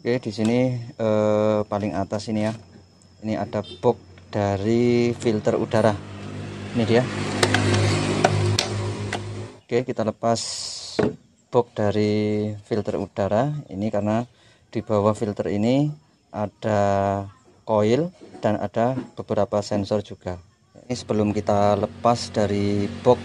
Oke, di sini paling atas ini ya. Ini ada box dari filter udara. Ini dia. Oke, kita lepas box dari filter udara ini karena di bawah filter ini ada coil dan ada beberapa sensor juga. Ini sebelum kita lepas dari box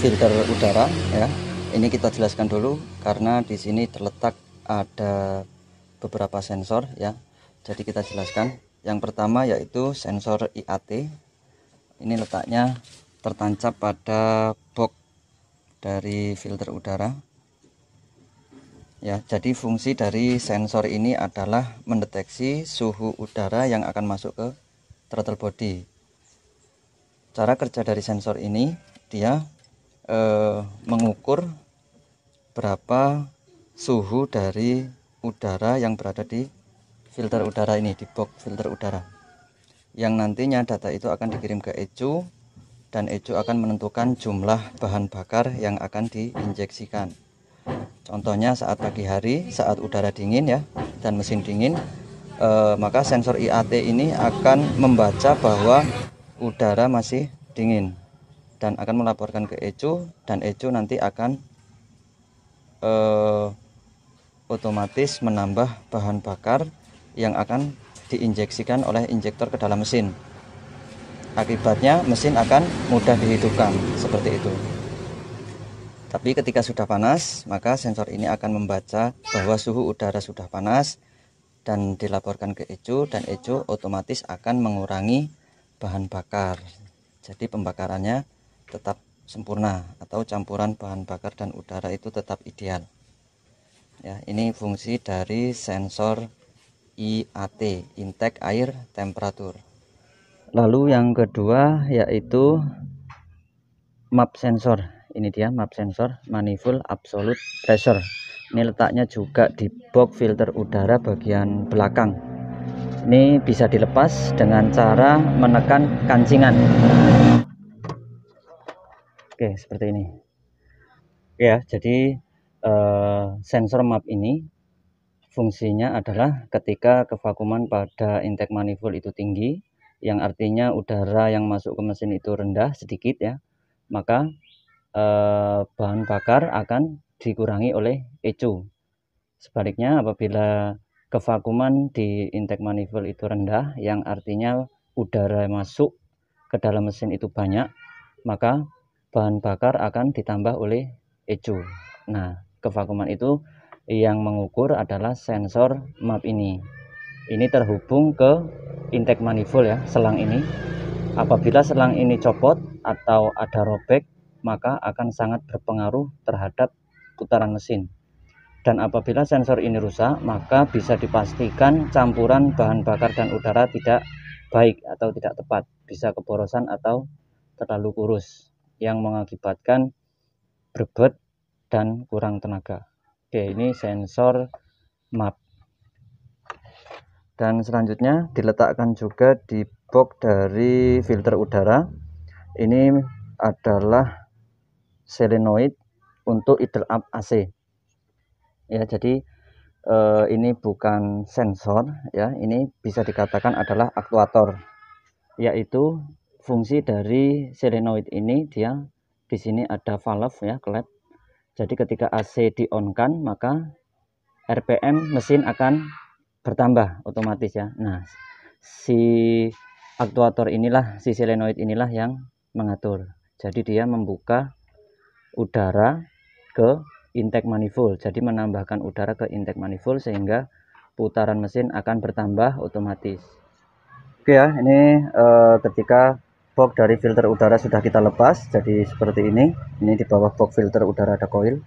filter udara ya, ini kita jelaskan dulu karena di sini terletak ada beberapa sensor ya. Jadi kita jelaskan. Yang pertama yaitu sensor IAT. Ini letaknya tertancap pada box dari filter udara. Ya, jadi fungsi dari sensor ini adalah mendeteksi suhu udara yang akan masuk ke throttle body. Cara kerja dari sensor ini, dia mengukur berapa suhu dari udara yang berada di filter udara ini, di box filter udara, yang nantinya data itu akan dikirim ke ECU dan ECU akan menentukan jumlah bahan bakar yang akan diinjeksikan. Contohnya saat pagi hari, saat udara dingin ya dan mesin dingin, maka sensor IAT ini akan membaca bahwa udara masih dingin dan akan melaporkan ke ECU, dan ECU nanti akan otomatis menambah bahan bakar yang akan diinjeksikan oleh injektor ke dalam mesin. Akibatnya mesin akan mudah dihidupkan seperti itu. Tapi ketika sudah panas, maka sensor ini akan membaca bahwa suhu udara sudah panas dan dilaporkan ke ECU, dan ECU otomatis akan mengurangi bahan bakar. Jadi pembakarannya tetap sempurna atau campuran bahan bakar dan udara itu tetap ideal. Ya, ini fungsi dari sensor IAT, intake air temperature. Lalu yang kedua yaitu map sensor. Ini dia map sensor, manifold absolute pressure. Ini letaknya juga di box filter udara bagian belakang. Ini bisa dilepas dengan cara menekan kancingan. Oke, seperti ini. Oke ya, jadi sensor map ini fungsinya adalah ketika kevakuman pada intake manifold itu tinggi, yang artinya udara yang masuk ke mesin itu rendah sedikit ya, maka bahan bakar akan dikurangi oleh ECU. Sebaliknya apabila kevakuman di intake manifold itu rendah, yang artinya udara masuk ke dalam mesin itu banyak, maka bahan bakar akan ditambah oleh ECU. Nah, kevakuman itu yang mengukur adalah sensor map ini. Ini terhubung ke intake manifold ya, selang ini. Apabila selang ini copot atau ada robek, maka akan sangat berpengaruh terhadap putaran mesin. Dan apabila sensor ini rusak, maka bisa dipastikan campuran bahan bakar dan udara tidak baik atau tidak tepat, bisa keborosan atau terlalu kurus, yang mengakibatkan berbet dan kurang tenaga. Oke, ini sensor map. Dan selanjutnya diletakkan juga di box dari filter udara. Ini adalah solenoid untuk idle up AC. Ya, jadi ini bukan sensor ya, ini bisa dikatakan adalah aktuator. Yaitu fungsi dari solenoid ini, dia di sini ada valve ya, klep. Jadi ketika AC di-on-kan, maka RPM mesin akan bertambah otomatis ya. Nah, si aktuator inilah, si solenoid inilah yang mengatur. Jadi dia membuka udara ke intake manifold. Jadi menambahkan udara ke intake manifold sehingga putaran mesin akan bertambah otomatis. Oke ya, ini ketika box dari filter udara sudah kita lepas, jadi seperti ini. Ini di bawah box filter udara ada coil.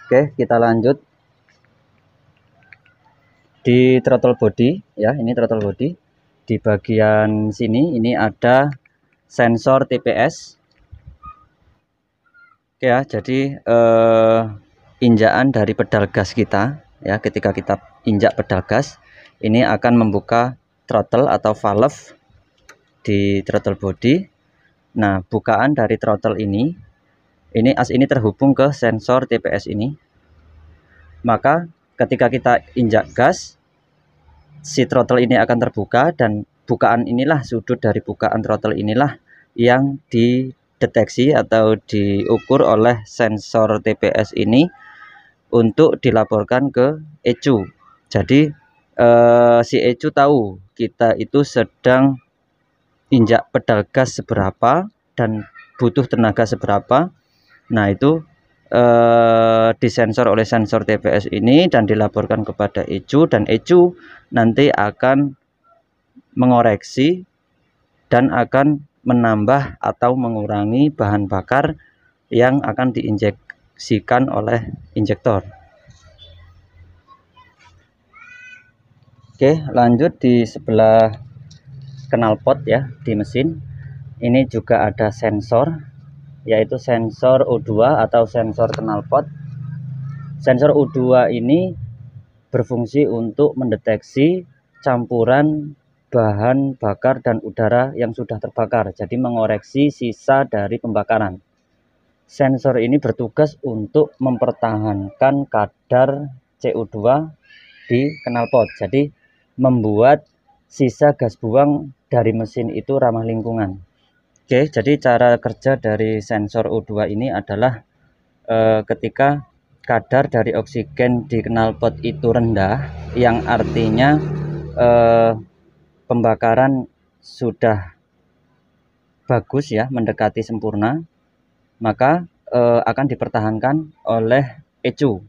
Oke, kita lanjut di throttle body ya. Ini throttle body. Di bagian sini ini ada sensor TPS. Oke ya, jadi injakan dari pedal gas kita ya, ketika kita injak pedal gas ini akan membuka throttle atau valve di throttle body. Nah, bukaan dari throttle ini as ini terhubung ke sensor TPS ini. Maka ketika kita injak gas, si throttle ini akan terbuka, dan bukaan inilah, sudut dari bukaan throttle inilah yang dideteksi atau diukur oleh sensor TPS ini untuk dilaporkan ke ECU. Jadi si ECU tahu kita itu sedang injak pedal gas seberapa dan butuh tenaga seberapa. Nah, itu disensor oleh sensor TPS ini dan dilaporkan kepada ECU, dan ECU nanti akan mengoreksi dan akan menambah atau mengurangi bahan bakar yang akan diinjeksikan oleh injektor. Oke, lanjut di sebelah knalpot ya, di mesin ini juga ada sensor, yaitu sensor O2 atau sensor knalpot. Sensor O2 ini berfungsi untuk mendeteksi campuran bahan bakar dan udara yang sudah terbakar, jadi mengoreksi sisa dari pembakaran. Sensor ini bertugas untuk mempertahankan kadar CO2 di knalpot, jadi membuat sisa gas buang dari mesin itu ramah lingkungan. Oke, jadi cara kerja dari sensor O2 ini adalah ketika kadar dari oksigen di knalpot itu rendah, yang artinya pembakaran sudah bagus ya, mendekati sempurna, maka akan dipertahankan oleh ECU.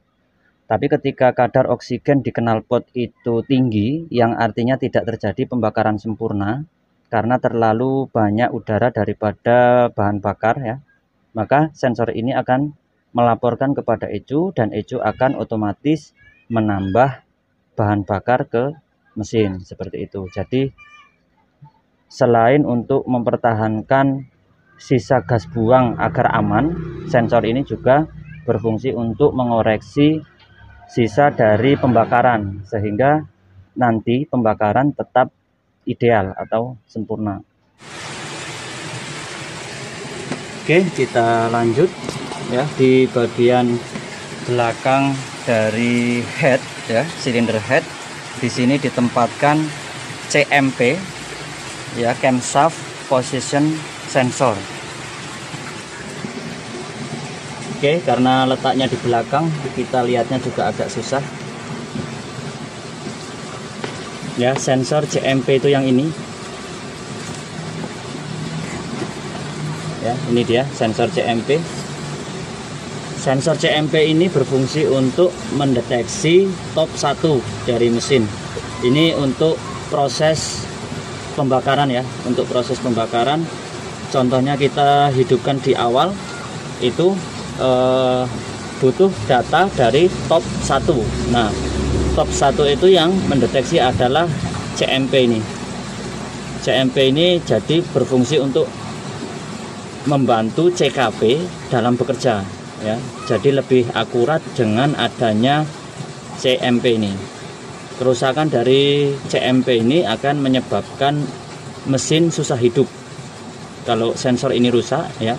Tapi ketika kadar oksigen di knalpot itu tinggi, yang artinya tidak terjadi pembakaran sempurna karena terlalu banyak udara daripada bahan bakar ya, maka sensor ini akan melaporkan kepada ECU, dan ECU akan otomatis menambah bahan bakar ke mesin, seperti itu. Jadi selain untuk mempertahankan sisa gas buang agar aman, sensor ini juga berfungsi untuk mengoreksi sisa dari pembakaran sehingga nanti pembakaran tetap ideal atau sempurna. Oke, kita lanjut ya, di bagian belakang dari head ya, silinder head. Di sini ditempatkan CMP ya, camshaft position sensor. Oke, karena letaknya di belakang, kita lihatnya juga agak susah. Ya, sensor CMP itu yang ini. Ya, ini dia sensor CMP. Sensor CMP ini berfungsi untuk mendeteksi top 1 dari mesin. Ini untuk proses pembakaran ya, untuk proses pembakaran. Contohnya kita hidupkan di awal itu butuh data dari top 1. Nah, top 1 itu yang mendeteksi adalah CMP ini. CMP ini jadi berfungsi untuk membantu CKP dalam bekerja ya. Jadi lebih akurat dengan adanya CMP ini. Kerusakan dari CMP ini akan menyebabkan mesin susah hidup. Kalau sensor ini rusak ya,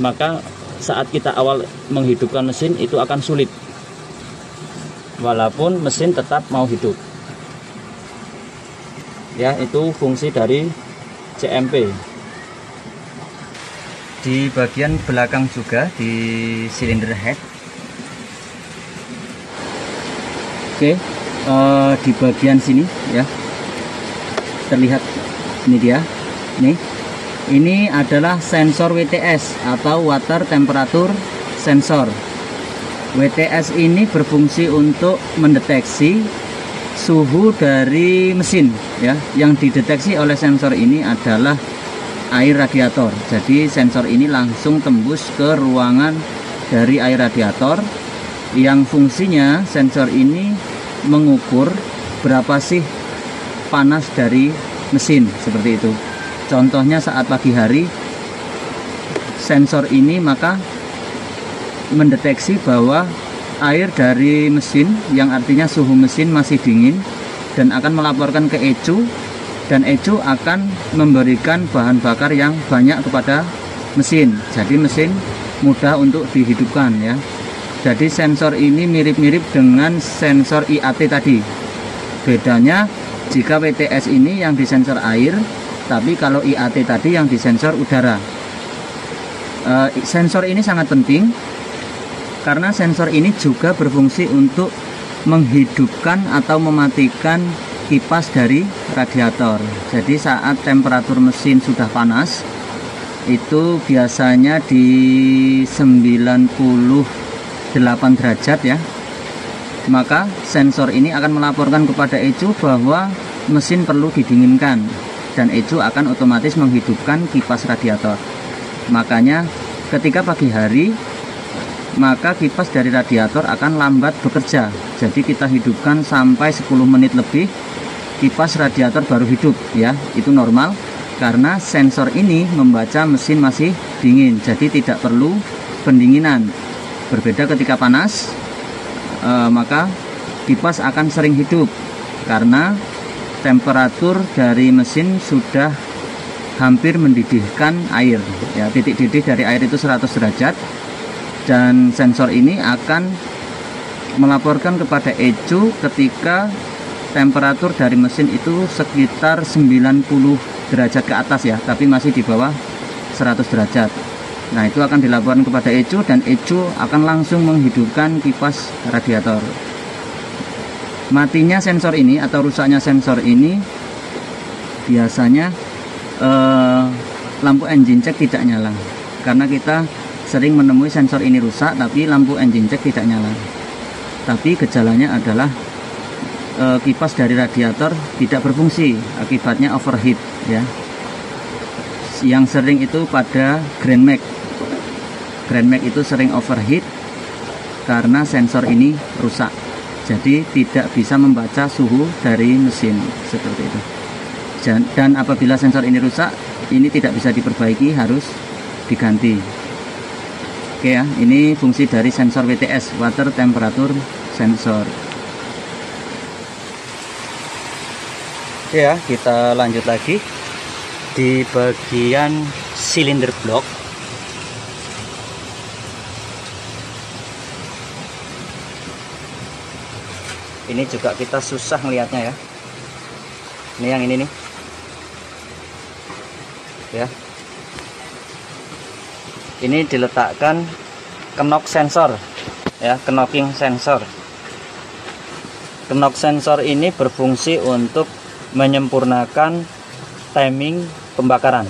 maka saat kita awal menghidupkan mesin itu akan sulit, walaupun mesin tetap mau hidup. Ya, itu fungsi dari CMP. Di bagian belakang juga di silinder head. Oke, di bagian sini ya, terlihat ini dia. Ini adalah sensor WTS atau water temperature sensor. WTS ini berfungsi untuk mendeteksi suhu dari mesin ya. Yang dideteksi oleh sensor ini adalah air radiator. Jadi sensor ini langsung tembus ke ruangan dari air radiator, yang fungsinya sensor ini mengukur berapa sih panas dari mesin, seperti itu. Contohnya saat pagi hari, sensor ini maka mendeteksi bahwa air dari mesin, yang artinya suhu mesin masih dingin, dan akan melaporkan ke ECU, dan ECU akan memberikan bahan bakar yang banyak kepada mesin. Jadi mesin mudah untuk dihidupkan ya. Jadi sensor ini mirip-mirip dengan sensor IAT tadi. Bedanya jika WTS ini yang disensor air, tapi kalau IAT tadi yang disensor udara. Sensor ini sangat penting karena sensor ini juga berfungsi untuk menghidupkan atau mematikan kipas dari radiator. Jadi saat temperatur mesin sudah panas, itu biasanya di 98 derajat ya, maka sensor ini akan melaporkan kepada ECU bahwa mesin perlu didinginkan, dan ECU akan otomatis menghidupkan kipas radiator. Makanya ketika pagi hari, maka kipas dari radiator akan lambat bekerja. Jadi kita hidupkan sampai 10 menit lebih, kipas radiator baru hidup ya. Itu normal karena sensor ini membaca mesin masih dingin, jadi tidak perlu pendinginan. Berbeda ketika panas, maka kipas akan sering hidup karena temperatur dari mesin sudah hampir mendidihkan air ya. Titik didih dari air itu 100 derajat, dan sensor ini akan melaporkan kepada ECU ketika temperatur dari mesin itu sekitar 90 derajat ke atas ya, tapi masih di bawah 100 derajat. Nah, itu akan dilaporkan kepada ECU, dan ECU akan langsung menghidupkan kipas radiator. Matinya sensor ini atau rusaknya sensor ini biasanya lampu engine check tidak nyala, karena kita sering menemui sensor ini rusak tapi lampu engine check tidak nyala. Tapi gejalanya adalah kipas dari radiator tidak berfungsi, akibatnya overheat ya. Yang sering itu pada Grand Max. Grand Max itu sering overheat karena sensor ini rusak, jadi tidak bisa membaca suhu dari mesin seperti itu. Dan apabila sensor ini rusak, ini tidak bisa diperbaiki, harus diganti. Oke ya, ini fungsi dari sensor WTS, water temperature sensor. Oke ya, kita lanjut lagi di bagian silinder blok. Ini juga kita susah melihatnya ya. Ini yang ini nih ya. Ini diletakkan knock sensor ya, knocking sensor. Knock sensor ini berfungsi untuk menyempurnakan timing pembakaran.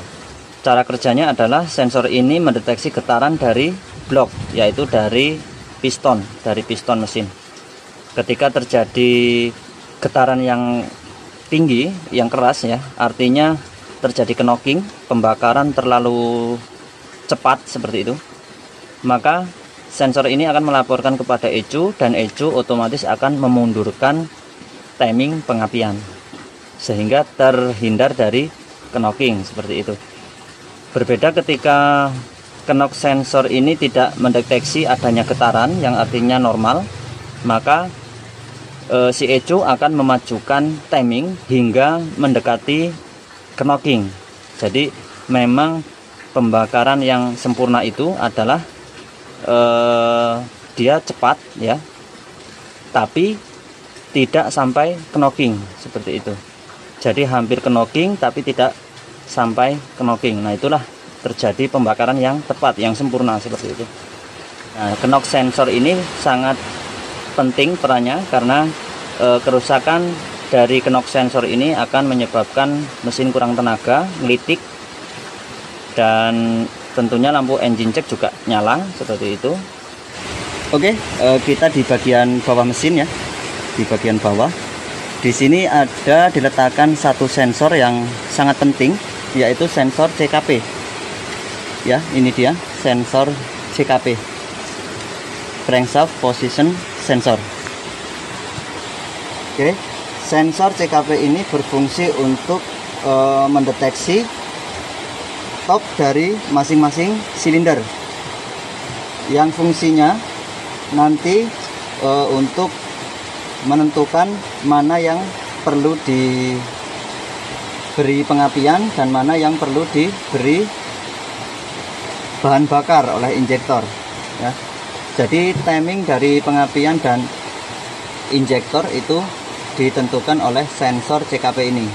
Cara kerjanya adalah sensor ini mendeteksi getaran dari blok, yaitu dari piston mesin. Ketika terjadi getaran yang tinggi, yang keras ya, artinya terjadi knocking, pembakaran terlalu cepat seperti itu, maka sensor ini akan melaporkan kepada ECU, dan ECU otomatis akan memundurkan timing pengapian sehingga terhindar dari knocking seperti itu. Berbeda ketika knock sensor ini tidak mendeteksi adanya getaran yang artinya normal, maka si ECU akan memajukan timing hingga mendekati knocking. Jadi memang pembakaran yang sempurna itu adalah dia cepat ya, tapi tidak sampai knocking seperti itu. Jadi hampir knocking tapi tidak sampai knocking. Nah, itulah terjadi pembakaran yang tepat, yang sempurna seperti itu. Nah, knock sensor ini sangat penting perannya karena kerusakan dari knock sensor ini akan menyebabkan mesin kurang tenaga, ngelitik, dan tentunya lampu engine check juga nyala seperti itu. Oke, kita di bagian bawah mesin ya. Di bagian bawah, di sini ada diletakkan satu sensor yang sangat penting, yaitu sensor CKP. Ya, ini dia sensor CKP, crankshaft position sensor. Oke, sensor CKP ini berfungsi untuk mendeteksi top dari masing-masing silinder, yang fungsinya nanti untuk menentukan mana yang perlu diberi pengapian dan mana yang perlu diberi bahan bakar oleh injektor ya. Jadi timing dari pengapian dan injektor itu ditentukan oleh sensor CKP ini.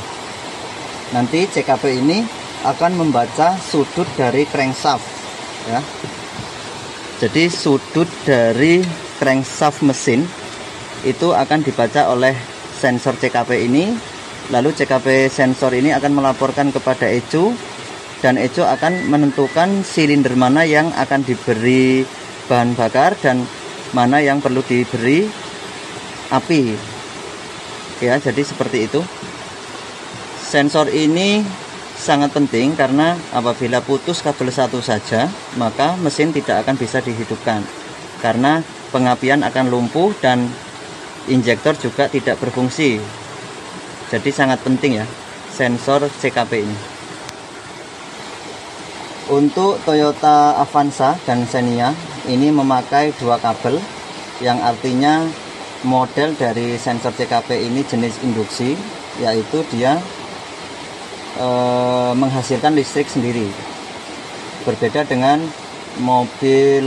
Nanti CKP ini akan membaca sudut dari crankshaft ya. Jadi sudut dari crankshaft mesin itu akan dibaca oleh sensor CKP ini. Lalu CKP sensor ini akan melaporkan kepada ECU, dan ECU akan menentukan silinder mana yang akan diberi bahan bakar dan mana yang perlu diberi api ya. Jadi seperti itu. Sensor ini sangat penting karena apabila putus kabel satu saja, maka mesin tidak akan bisa dihidupkan karena pengapian akan lumpuh dan injektor juga tidak berfungsi. Jadi sangat penting ya sensor CKP ini. Untuk Toyota Avanza dan Xenia ini memakai dua kabel, yang artinya model dari sensor CKP ini jenis induksi, yaitu dia menghasilkan listrik sendiri. Berbeda dengan mobil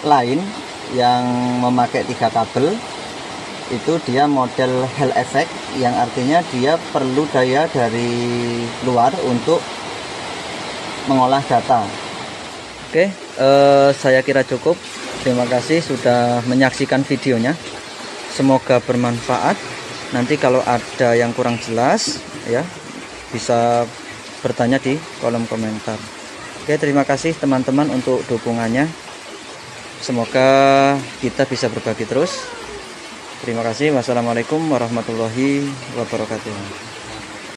lain yang memakai tiga kabel, itu dia model Hall effect, yang artinya dia perlu daya dari luar untuk mengolah data. Oke, saya kira cukup. Terima kasih sudah menyaksikan videonya. Semoga bermanfaat. Nanti kalau ada yang kurang jelas ya, bisa bertanya di kolom komentar. Oke, terima kasih teman-teman untuk dukungannya. Semoga kita bisa berbagi terus. Terima kasih. Wassalamualaikum warahmatullahi wabarakatuh.